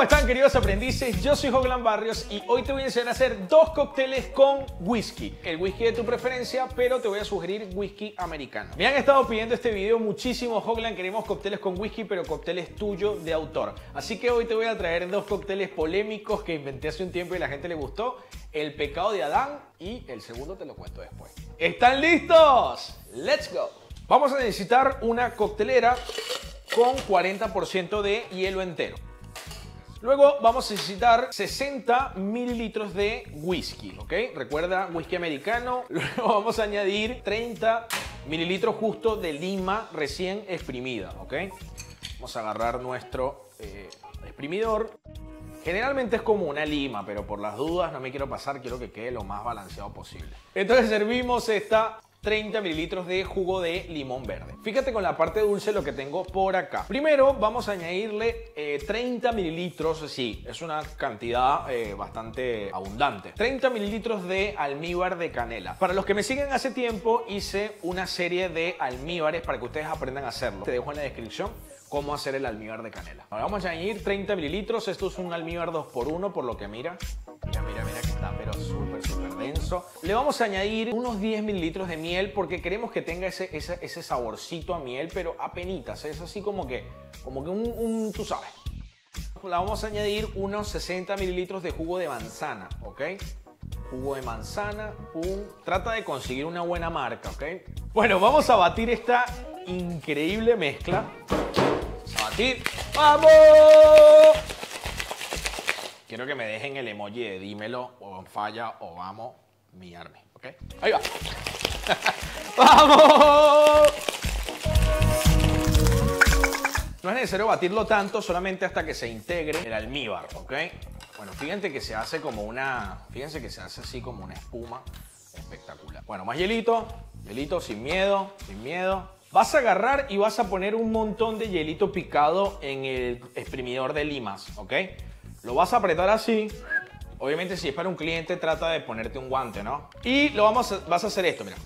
están, queridos aprendices? Yo soy Hoglan Barrios y hoy te voy a enseñar a hacer dos cócteles con whisky. El whisky de tu preferencia, pero te voy a sugerir whisky americano. Me han estado pidiendo este video muchísimo, Hoglan, queremos cócteles con whisky, pero cócteles tuyos de autor. Así que hoy te voy a traer dos cócteles polémicos que inventé hace un tiempo y a la gente le gustó. El pecado de Adán y el segundo te lo cuento después. ¿Están listos? ¡Let's go! Vamos a necesitar una coctelera con 40% de hielo entero. Luego vamos a necesitar 60 mililitros de whisky, ¿ok? Recuerda, whisky americano. Luego vamos a añadir 30 mililitros justo de lima recién exprimida, ¿ok? Vamos a agarrar nuestro exprimidor. Generalmente es como una lima, pero por las dudas no me quiero pasar, quiero que quede lo más balanceado posible. Entonces servimos esta 30 mililitros de jugo de limón verde. Fíjate con la parte dulce lo que tengo por acá. Primero vamos a añadirle 30 mililitros, sí, es una cantidad bastante abundante. 30 mililitros de almíbar de canela. Para los que me siguen hace tiempo hice una serie de almíbares para que ustedes aprendan a hacerlo. Te dejo en la descripción cómo hacer el almíbar de canela. Ahora vamos a añadir 30 mililitros. Esto es un almíbar 2x1 por lo que mira que está pero súper denso. Le vamos a añadir unos 10 mililitros de miel porque queremos que tenga ese saborcito a miel, pero apenitas. Es así como que tú sabes. Le vamos a añadir unos 60 mililitros de jugo de manzana, ¿ok? Jugo de manzana, Trata de conseguir una buena marca, ¿ok? Bueno, vamos a batir esta increíble mezcla. Vamos a batir. ¡Vamos! Quiero que me dejen el emoji de dímelo o falla o vamos, mi army, ¿ok? Ahí va. ¡Vamos! No es necesario batirlo tanto, solamente hasta que se integre el almíbar, ¿ok? Bueno, fíjense que se hace como fíjense que se hace así como una espuma espectacular. Bueno, más hielito, sin miedo. Vas a agarrar y vas a poner un montón de hielito picado en el exprimidor de limas, ¿ok? Lo vas a apretar así. Obviamente si es para un cliente trata de ponerte un guante, ¿no? Y vas a hacer esto, mira.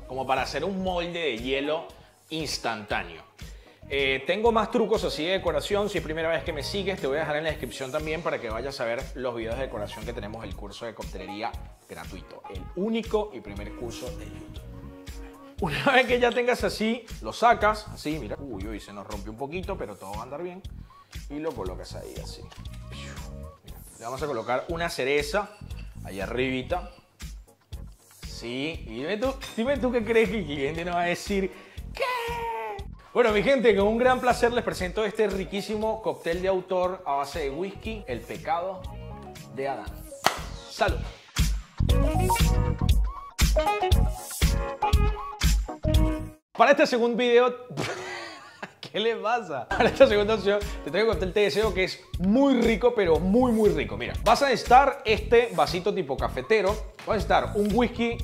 Como para hacer un molde de hielo instantáneo. Tengo más trucos así de decoración. Si es primera vez que me sigues, te voy a dejar en la descripción también para que vayas a ver los videos de decoración que tenemos el curso de coctelería gratuito. El único y primer curso de YouTube. Una vez que ya tengas así, lo sacas, así, mira. Uy, se nos rompió un poquito, pero todo va a andar bien. Y lo colocas ahí, así. Le vamos a colocar una cereza ahí arribita. Sí, y dime tú qué crees que el cliente nos va a decir. ¿Qué? Bueno, mi gente, con un gran placer les presento este riquísimo cóctel de autor a base de whisky, el pecado de Adán. ¡Salud! Para este segundo video... ¿Qué le pasa? Para esta segunda opción te traigo un cóctel té deseo que es muy rico, pero muy rico. Mira, vas a necesitar este vasito tipo cafetero. Vas a necesitar un whisky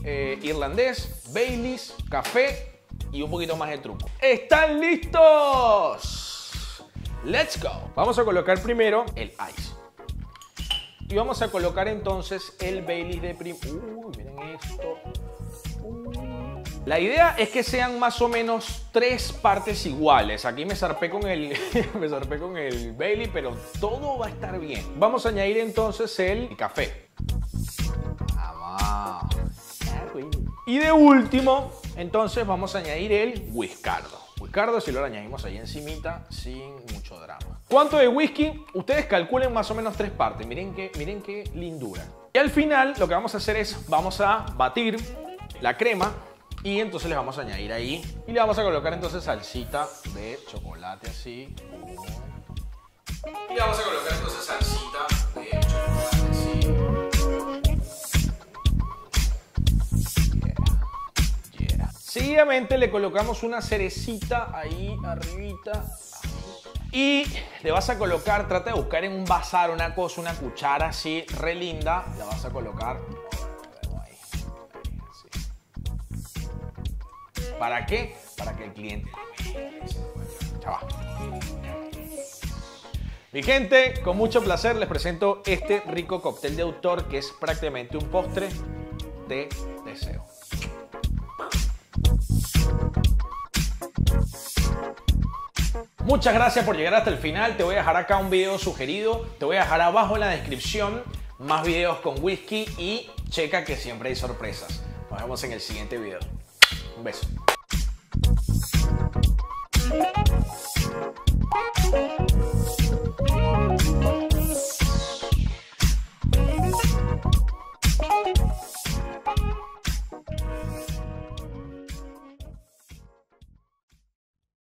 irlandés, Baileys, café y un poquito más de truco. ¿Están listos? ¡Let's go! Vamos a colocar primero el ice. Y vamos a colocar entonces el Baileys de miren esto. La idea es que sean más o menos 3 partes iguales. Aquí me zarpé con el Bailey, pero todo va a estar bien. Vamos a añadir entonces el café. Vamos. Y de último, entonces vamos a añadir el whiskardo. Whiskardo si lo añadimos ahí encimita sin mucho drama. ¿Cuánto de whisky? Ustedes calculen más o menos 3 partes. Miren qué lindura. Y al final lo que vamos a hacer es, vamos a batir la crema. Y entonces le vamos a añadir ahí y le vamos a colocar entonces salsita de chocolate así. Y le vamos a colocar entonces salsita de chocolate así. Seguidamente le colocamos una cerecita ahí arribita. Y le vas a colocar, trata de buscar en un vasar una cosa, una cuchara así re linda. La vas a colocar. ¿Para qué? Para que el cliente... Chaval. Mi gente, con mucho placer les presento este rico cóctel de autor que es prácticamente un postre de deseo. Muchas gracias por llegar hasta el final. Te voy a dejar acá un video sugerido. Te voy a dejar abajo en la descripción más videos con whisky y checa que siempre hay sorpresas. Nos vemos en el siguiente video. Un beso.